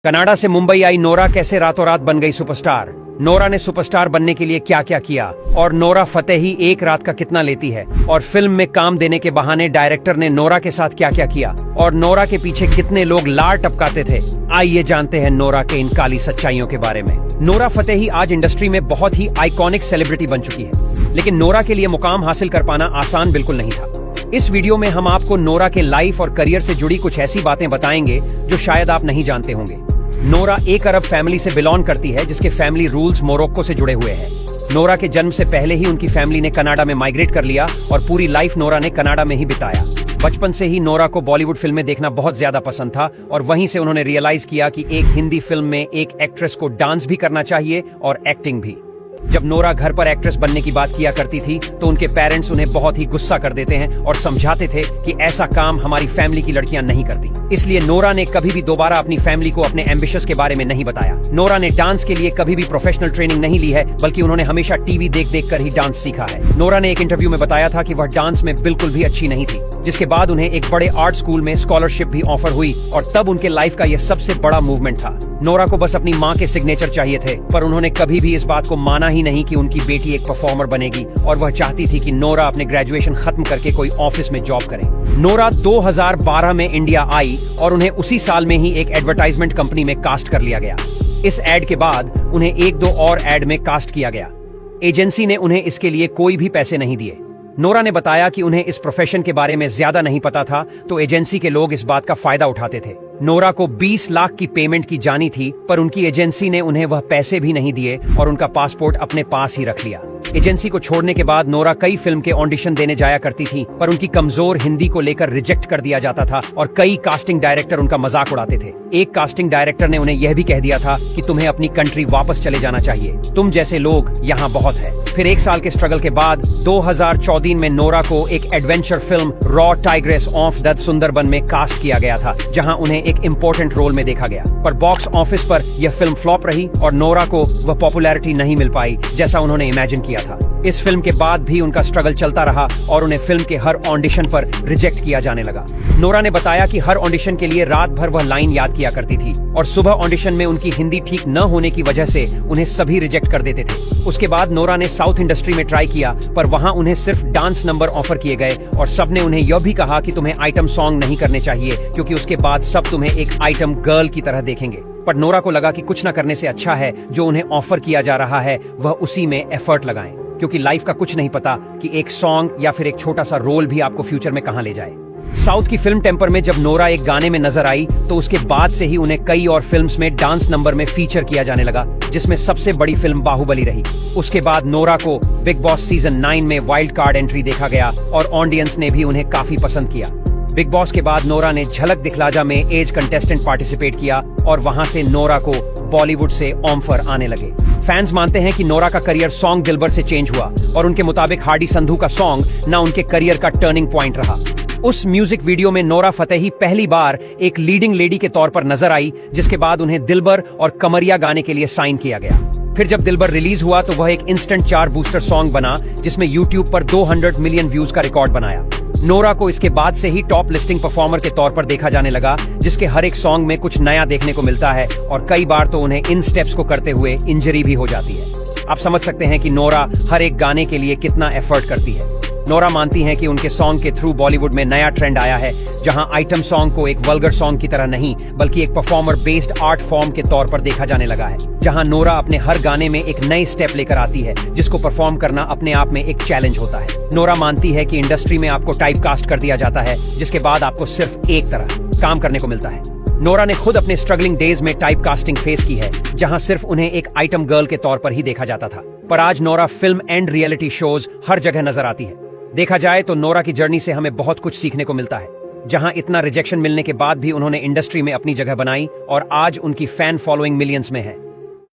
Canada से मुंबई आई Nora कैसे रातों रात बन गई सुपरस्टार। नोरा ने सुपरस्टार बनने के लिए क्या क्या किया और नोरा फतेही एक रात का कितना लेती है और फिल्म में काम देने के बहाने डायरेक्टर ने नोरा के साथ क्या क्या किया और नोरा के पीछे कितने लोग लार टपकाते थे। आइए जानते हैं नोरा के इन काली सच्चाइयों के बारे में। नोरा फतेही आज इंडस्ट्री में बहुत ही आइकॉनिक सेलिब्रिटी बन चुकी है, लेकिन नोरा के लिए मुकाम हासिल कर पाना आसान बिल्कुल नहीं था। इस वीडियो में हम आपको नोरा के लाइफ और करियर से जुड़ी कुछ ऐसी बातें बताएंगे जो शायद आप नहीं जानते होंगे। नोरा एक अरब फैमिली से बिलोंग करती है, जिसके फैमिली रूल्स मोरक्को से जुड़े हुए हैं। नोरा के जन्म से पहले ही उनकी फैमिली ने कनाडा में माइग्रेट कर लिया और पूरी लाइफ नोरा ने कनाडा में ही बिताया। बचपन से ही नोरा को बॉलीवुड फिल्में देखना बहुत ज्यादा पसंद था और वहीं से उन्होंने रियलाइज किया कि एक हिंदी फिल्म में एक एक्ट्रेस को डांस भी करना चाहिए और एक्टिंग भी। जब नोरा घर पर एक्ट्रेस बनने की बात किया करती थी तो उनके पेरेंट्स उन्हें बहुत ही गुस्सा कर देते हैं और समझाते थे कि ऐसा काम हमारी फैमिली की लड़कियां नहीं करती। इसलिए नोरा ने कभी भी दोबारा अपनी फैमिली को अपने एम्बिशंस के बारे में नहीं बताया। नोरा ने डांस के लिए कभी भी प्रोफेशनल ट्रेनिंग नहीं ली है, बल्कि उन्होंने हमेशा टीवी देख देख कर ही डांस सीखा है। नोरा ने एक इंटरव्यू में बताया था कि वह डांस में बिल्कुल भी अच्छी नहीं थी, जिसके बाद उन्हें एक बड़े आर्ट स्कूल में स्कॉलरशिप भी ऑफर हुई और तब उनके लाइफ का यह सबसे बड़ा मूवमेंट था। नोरा को बस अपनी माँ के सिग्नेचर चाहिए थे, पर उन्होंने कभी भी इस बात को माना ही नहीं कि उनकी बेटी एक परफॉर्मर बनेगी और वह चाहती थी कि नोरा अपने ग्रेजुएशन खत्म करके कोई ऑफिस में जॉब करे। नोरा 2012 में इंडिया आई और उन्हें उसी साल में ही एक एडवर्टाइजमेंट कंपनी में कास्ट कर लिया गया। इस एड के बाद उन्हें एक दो और एड में कास्ट किया गया। एजेंसी ने उन्हें इसके लिए कोई भी पैसे नहीं दिए। नोरा ने बताया कि उन्हें इस प्रोफेशन के बारे में ज्यादा नहीं पता था, तो एजेंसी के लोग इस बात का फायदा उठाते थे। नोरा को 20 लाख की पेमेंट की जानी थी, पर उनकी एजेंसी ने उन्हें वह पैसे भी नहीं दिए और उनका पासपोर्ट अपने पास ही रख लिया। एजेंसी को छोड़ने के बाद नोरा कई फिल्म के ऑडिशन देने जाया करती थी, पर उनकी कमजोर हिंदी को लेकर रिजेक्ट कर दिया जाता था और कई कास्टिंग डायरेक्टर उनका मजाक उड़ाते थे। एक कास्टिंग डायरेक्टर ने उन्हें यह भी कह दिया था कि तुम्हें अपनी कंट्री वापस चले जाना चाहिए, तुम जैसे लोग यहाँ बहुत है। फिर एक साल के स्ट्रगल के बाद 2014 में नोरा को एक adventure film raw tigress of the Sundarban में कास्ट किया गया था, जहां उन्हें एक इम्पोर्टेंट रोल में देखा गया। पर बॉक्स ऑफिस पर यह फिल्म फ्लॉप रही और नोरा को वह पॉपुलैरिटी नहीं मिल पाई जैसा उन्होंने इमेजिन किया था। इस फिल्म के बाद भी उनका स्ट्रगल चलता रहा और उन्हें फिल्म के हर ऑडिशन पर रिजेक्ट किया जाने लगा। नोरा ने बताया कि हर ऑडिशन के लिए रात भर वह लाइन याद किया करती थी और सुबह ऑडिशन में उनकी हिंदी ठीक न होने की वजह से उन्हें सभी रिजेक्ट कर देते थे। उसके बाद नोरा ने साउथ इंडस्ट्री में ट्राई किया, पर वहां उन्हें सिर्फ डांस नंबर ऑफर किए गए और सबने उन्हें यह भी कहा कि तुम्हें आइटम सॉन्ग नहीं करने चाहिए, क्योंकि उसके बाद सब तुम्हें एक आइटम गर्ल की तरह देखेंगे। पर नोरा को लगा कि कुछ न करने से अच्छा है जो उन्हें ऑफर किया जा रहा है वह उसी में एफर्ट लगाएं, क्योंकि लाइफ का कुछ नहीं पता कि एक सॉन्ग या फिर एक छोटा सा रोल भी आपको फ्यूचर में कहां ले जाए। साउथ की फिल्म टेम्पर में जब नोरा एक गाने में नजर आई तो उसके बाद से ही उन्हें कई और फिल्म्स में डांस नंबर में फीचर किया जाने लगा, जिसमें सबसे बड़ी फिल्म बाहुबली रही। उसके बाद नोरा को बिग बॉस सीजन 9 में वाइल्ड कार्ड एंट्री देखा गया और ऑडियंस ने भी उन्हें काफी पसंद किया। बिग बॉस के बाद नोरा ने झलक दिखलाजा में एज कंटेस्टेंट पार्टिसिपेट किया और वहां से नोरा को बॉलीवुड से ऑफर आने लगे। फैंस मानते हैं कि नोरा का करियर सॉन्ग दिलबर से चेंज हुआ और उनके मुताबिक हार्डी संधू का सॉन्ग ना उनके करियर का टर्निंग पॉइंट रहा। उस म्यूजिक वीडियो में नोरा फतेही पहली बार एक लीडिंग लेडी के तौर पर नजर आई, जिसके बाद उन्हें दिलबर और कमरिया गाने के लिए साइन किया गया। फिर जब दिलबर रिलीज हुआ तो वह एक इंस्टेंट चार्ट बूस्टर सॉन्ग बना, जिसमें यूट्यूब पर 200 मिलियन व्यूज का रिकॉर्ड बनाया। नोरा को इसके बाद से ही टॉप लिस्टिंग परफॉर्मर के तौर पर देखा जाने लगा, जिसके हर एक सॉन्ग में कुछ नया देखने को मिलता है और कई बार तो उन्हें इन स्टेप्स को करते हुए इंजरी भी हो जाती है। आप समझ सकते हैं कि नोरा हर एक गाने के लिए कितना एफर्ट करती है। नोरा मानती हैं कि उनके सॉन्ग के थ्रू बॉलीवुड में नया ट्रेंड आया है, जहां आइटम सॉन्ग को एक वल्गर सॉन्ग की तरह नहीं बल्कि एक परफॉर्मर बेस्ड आर्ट फॉर्म के तौर पर देखा जाने लगा है, जहां नोरा अपने हर गाने में एक नई स्टेप लेकर आती है, जिसको परफॉर्म करना अपने आप में एक चैलेंज होता है। नोरा मानती है कि इंडस्ट्री में आपको टाइप कास्ट कर दिया जाता है, जिसके बाद आपको सिर्फ एक तरह काम करने को मिलता है। नोरा ने खुद अपने स्ट्रगलिंग डेज में टाइप कास्टिंग फेस की है, जहां सिर्फ उन्हें एक आइटम गर्ल के तौर पर ही देखा जाता था, पर आज Nora film and reality shows her जगह नजर आती है। देखा जाए तो नोरा की जर्नी से हमें बहुत कुछ सीखने को मिलता है, जहां इतना रिजेक्शन मिलने के बाद भी उन्होंने इंडस्ट्री में अपनी जगह बनाई और आज उनकी फैन फॉलोइंग मिलियंस में है।